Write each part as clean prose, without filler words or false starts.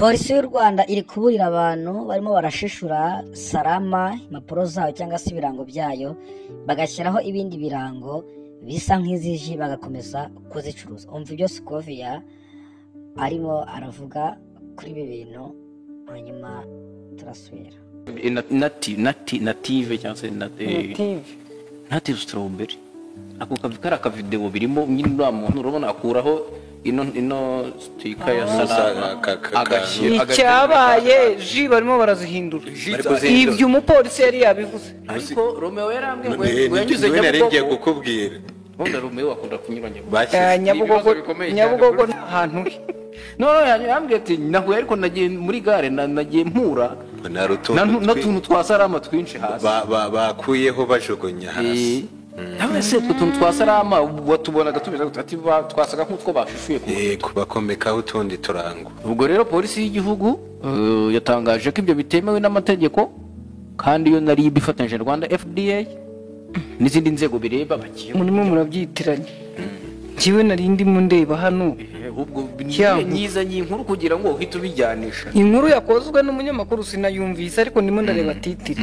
Polisi y'u Rwanda iri kuburira abantu barimo barashishura Salama impapuro zayo cyangwa se ibirango byayo bagashyiraho ibindi birango bisa nk'iziji bagakomeza kuzicuruza. Umva ibyo Scovia arimo aravuga kuri ibi bintu hanyuma turasubira. Native cyangwa se native strawberry ako kavukara ka video birimo nyine uriya muntu urabona akuraho ino stika ya Salama agashyira icyabaye ji barimo barazihindura ibyo umupolisi yari yabivuze ariko Romeo yarambwiye ngo yanyuze nyabugogo kukubwira Honda Romeo akunda kunyuranya Nyabugogo ahantu no yambwiye ati naho ariko nagiye muri gare nagiye mpura n'utuntu twa Salama twinshi hasi bakuyeho bajugunya hasi nawe se utuntu twa Salama watubonaga tumeze ati twasaga nk'utwo bashishuye kubakomekaho utundi turango. Ubwo rero polisi y'igihugu yatangaje ko ibyo bitemewe n'amategeko kandi iyo nari bifatanyije Rwanda FDA n'izindi nzego bireba bagiye murimo murabyitiranye kiwe nari ndimo ndeba hano ubwo nyizanye inkuru kugira ngo uhite ubijyanisha. Inkuru yakozwe n'umunyamakuru sinayumvise ariko ndimo ndareba titiri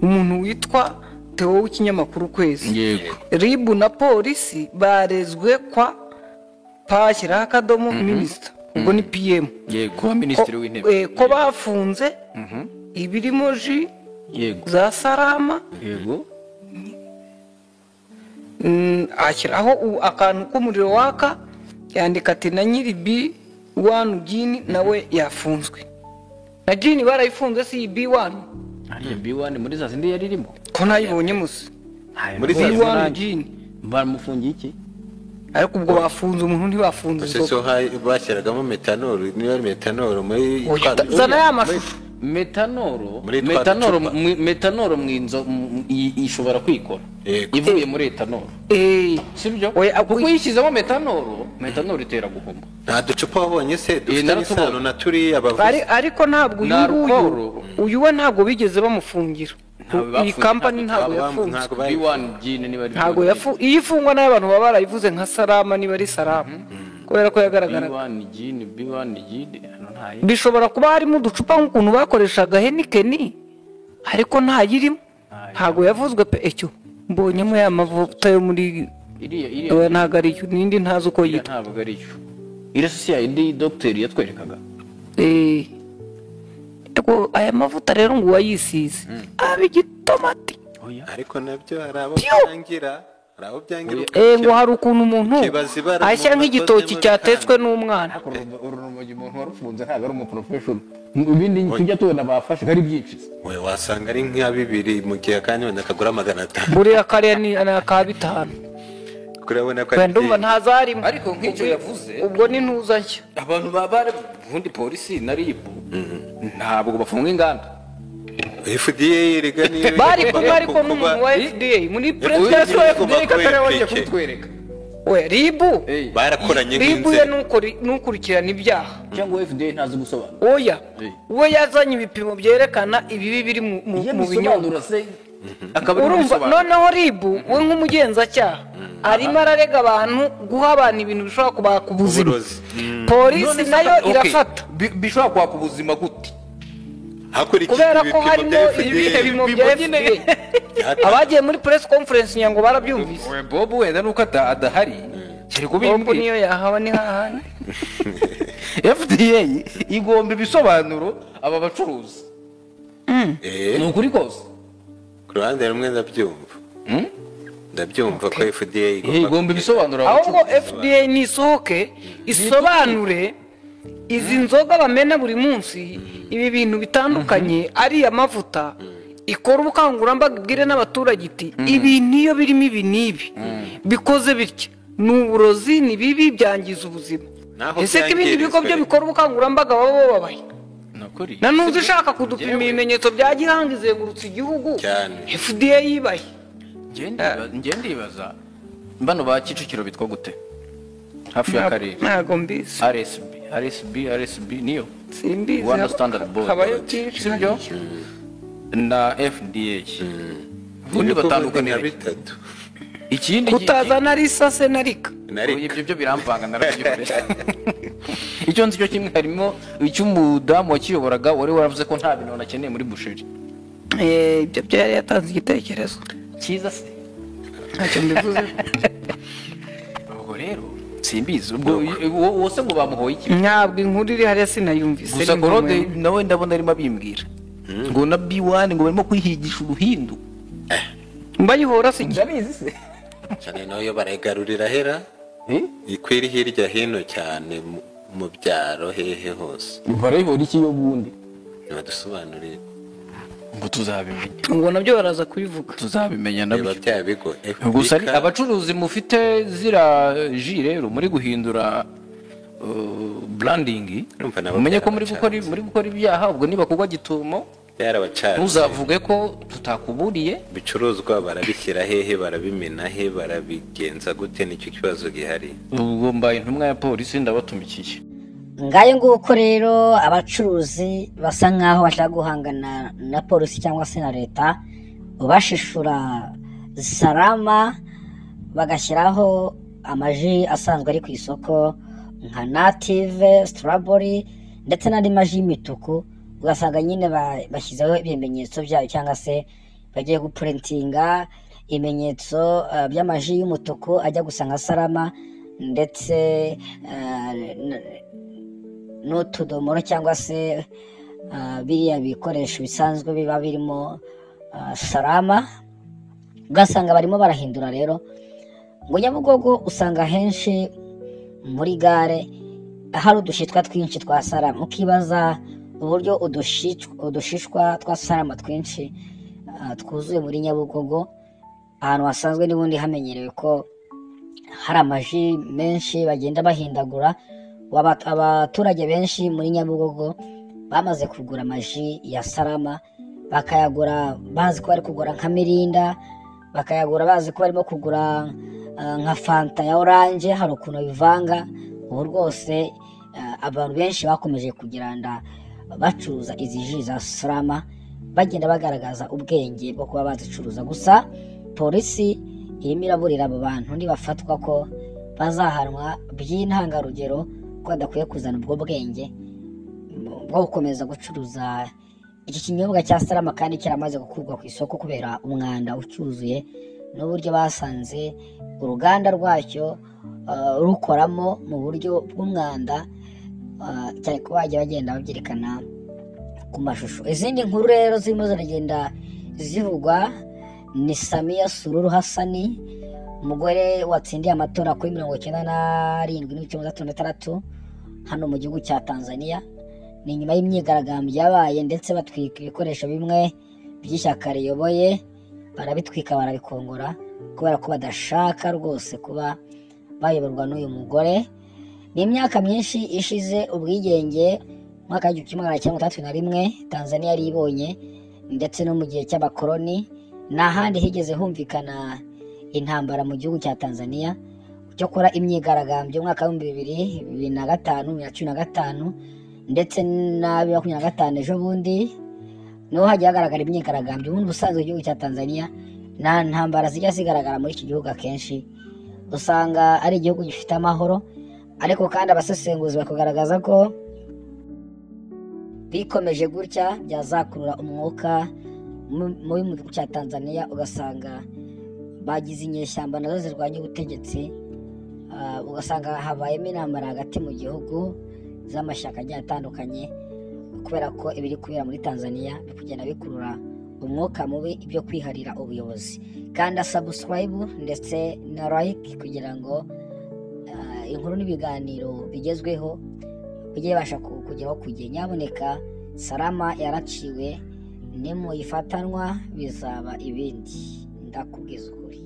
umuntu witwa Theo w'ikinyamakuru Kwezi. Yego. Ribu na polisi barezwe kwa pashyira akadomo minister ubwo ni PM. Yego ministeri w'intebe. Ko bafunze ibirimo ji yego za Salama yego ashyiraho akantu k'umuriro waka yandika ati na nyiri B1 Jini nawe yafunzwe. Na Jini barayifunze si B1. Ari B1 muri za zindi yaririmo. Ko nayibonye musi. Muri za B1 Jini bamufungiye iki? Ariko ubwo bafunze umuntu ntibafunze so bashyiragamo metanol niyo metanol muri zana ya mashusho metanol mwinzo ishobora kwikora ivuye muri etanol sibyo kuko yishyizemo metanol itera guhuma. Nta ducupa wabonye se dufite isano na turi abavuzi ariko ntabwo uyu we ntabwo bigeze bamufungira. Iyi company ntabwo yafunze ntabwo iyo ifungwa n'abantu baba barayivuze nka Salama niba ari Salama kubera ko yagaragara bishobora kuba harimo uducupa nk'ukuntu bakoreshaga Heineken ariko ntayirimo ntabwo yavuzwe pe ecyo mbonyemo ya mavuta yo muri iriya ntabwo ari nindi ntazi uko yitwa ntabwo ari cyo irasiya indi doctor yatwerekaga aya mavuta rero ngo wayisize abigitomati ariko nabyo arabyangira ngo hari ukuntu umuntu ashyira nk'igitoki cyatetswe n'umwana urumogi umuntu warufunze ntabwo ari umuprofessional ibindi tujya tubona bafashe ari byinshi we wasanga ari nka 2 mu gihe kandi wenda kagura 500 buriya kariya ni aka 5 kurabona ko ndumva ntazarimo ariko nk'icyo yavuze ubwo ni ntuza nshya abantu baba bundi polisi na RIB ntabwo bafunga inganda FDA rigani bari kumwe ariko n'umuntu wa FDA muri president wa FDA kataraje kutwereka we RIB barakoranye RIB n'ukurikirana ibyaha cyangwa FDA ntazi gusobanura oya we yazanye ibipimo byerekana ibibi biri mu binyobwa urumva noneho RIB we nk'umugenzacyaha arimo ararega abantu guha abantu ibintu bishobora kubaka ubuzima. Polisi nayo irafata bishobora kubaka ubuzima gute kubera ko harimo ibipimo bya FDA abagiye muri press conference nyango barabyumvise Bob wenda nuko adahari Bob niyo yahawa ni hahandi FDA igomba ibisobanuro aba bacuruzi ni ukuri kose ku ruhande rumwe ndabyumva ko FDA igomba ibisobanuro ahubwo FDA nisohoke isobanure izi nzoga bamena buri munsi ibi bintu bitandukanye ari amavuta ikora ubukangurambaga bwire n'abaturage iti ibintu iyo birimo ibi nibi bikoze bityo n'uburozi ni bibi byangiza ubuzima. Ese ko ibindi bigo byo bikora ubukangurambaga baba babaye nanuzi ushaka kudupima ibimenyetso bya gihanga izengurutse igihugu FDA yibaye ndibaza mbano ba Kicukiro bitwa gute hafi ya karere ntago mbizi RSB niyo simbizi Rwanda Standard Board habayo byinshi sibyo na FDA ubundi batandukanye bitatu ikindi kutazana risase narika ibyo biramvanga narabyo icyo nzi cyo kimwe harimo icy'umudamu wakiyoboraga wari waravuze ko nta bintu akeneye muri busheri. Ibyo byari yatanze igitekerezo Cyiza se. ntacyo mbivuze. Ubwo rero simbizi ubwo wose ngo bamuhoye iki. ntabwo inkuru iri hariya sinayumvise. Gusa Gorode nawe ndabona arimo abimbwira ngo na B1 ngo barimo kwihigisha uruhindu. mbayihora se Ndabizi se. cyane nayo barayigarurira hera ikwiri hirya hino cyane mu byaro hehe hose. Barayihora iki yo bundi. Nibadusobanurire Ngo tuzabimenya. ngo nabyo baraza kubivuga. Tuzabimenya niba nabyo. bya bigo Gusa ari abacuruzi mufite zira ji rero muri guhindura branding. Urumva nabo Umenye ko byarabacanze. muri gukora ibyaha ubwo niba kugwa gitumo byarabacanze. ntuzavuge ko tutakuburiye. ibicuruzwa barabishyira hehe barabimena he barabigenza gute nicyo kibazo gihari. Ubwo mbaye intumwa ya polisi ndabatumikiye. ngayo nguko rero abacuruzi basa nkaho bashaka guhangana na polisi cyangwa se na leta bashishura Salama bagashyiraho amaji asanzwe ari ku isoko nka Native, Strawberry ndetse n'andi maji y'imituku, ugasanga nyine bashyizeho ibimenyetso byayo cyangwa se bagiye gupurintinga ibimenyetso by'amaji y'umutuku ajya gusa nka Salama ndetse n'utudomoro cyangwa se biriya bikoresho bisanzwe biba birimo Salama, ugasanga barimo barahindura rero ngo Nyabugogo usanga henshi muri gare hari udushitwa twinshi twa Salama, ukibaza uburyo udushishwa twa Salama twinshi twuzuye muri Nyabugogo ahantu hasanzwe n'ubundi hamenyerewe ko hari amaji menshi bagenda bahindagura. Abaturage benshi muri Nyabugogo bamaze kugura amaji ya Salama, bakayagura bazi ko bari kugura nka Mirinda, bakayagura bazi ko barimo kugura nka Fanta ya Orange, hari ukuntu bivanga. Ubu rwose abantu benshi bakomeje kugiranda bacuruza izi ji za Salama, bagenda bagaragaza ubwenge bwo kuba bazicuruza. Gusa polisi irimo iraburira abo bantu nibafatwa ko bazahanwa by'intangarugero, ko badakwiye kuzana ubwo bwenge bwo gukomeza gucuruza iki kinyobwa cya Salama kandi kiramaze gukurwa ku isoko kubera umwanda ucyuzuye n'uburyo basanze uruganda rwacyo rukoramo mu buryo bw'umwanda, cyane ko bajya bagenda babyerekana ku mashusho. Izindi nkuru rero zirimo ziragenda zivugwa ni Samia Suluhu Hassan, umugore watsindiye amatora kuri 97.66 hano mu gihugu cya Tanzania. Ni nyuma y'imyigaragambyo yabaye ndetse batwika ibikoresho bimwe by'ishyaka riyoboye, barabitwika barabikongora kubera ko badashaka rwose kuba bayoborwa n'uyu mugore. Ni imyaka myinshi ishize ubwigenge mwaka w'1961 Tanzania yari ibonye, ndetse no mu gihe cy'abakoloni n'ahandi higeze humvikana intambara mu gihugu cya Tanzania. Cyokora imyigaragambyo mwaka wa 2005 ndetse na 2025 ejo bundi niho hagiye hagaragara imyigaragambyo. Ubundi busanzwe igihugu cya Tanzania nta ntambara zijya zigaragara muri iki gihugu, akenshi usanga ari igihugu gifite amahoro, ariko kandi abasesenguzi bakagaragaza ko bikomeje gutya byazakurura umwuka mubi mu gihugu cya Tanzania, ugasanga bagize inyeshyamba nazo zirwanya ubutegetsi, ugasanga habayemo intambara hagati mu gihugu z'amashyaka agiye atandukanye, kubera ko ibiri kubera muri Tanzania biri kugenda bikurura umwuka mubi ibyo kwiharira ubuyobozi. Kandi subscribe ndetse na like kugira ngo inkuru n'ibiganiro bigezweho bijye bibasha kugeraho ku gihe. Nyaboneka Salama yaraciwe, nimuyifatanwa bizaba ibindi, ndakubwiza ukuri.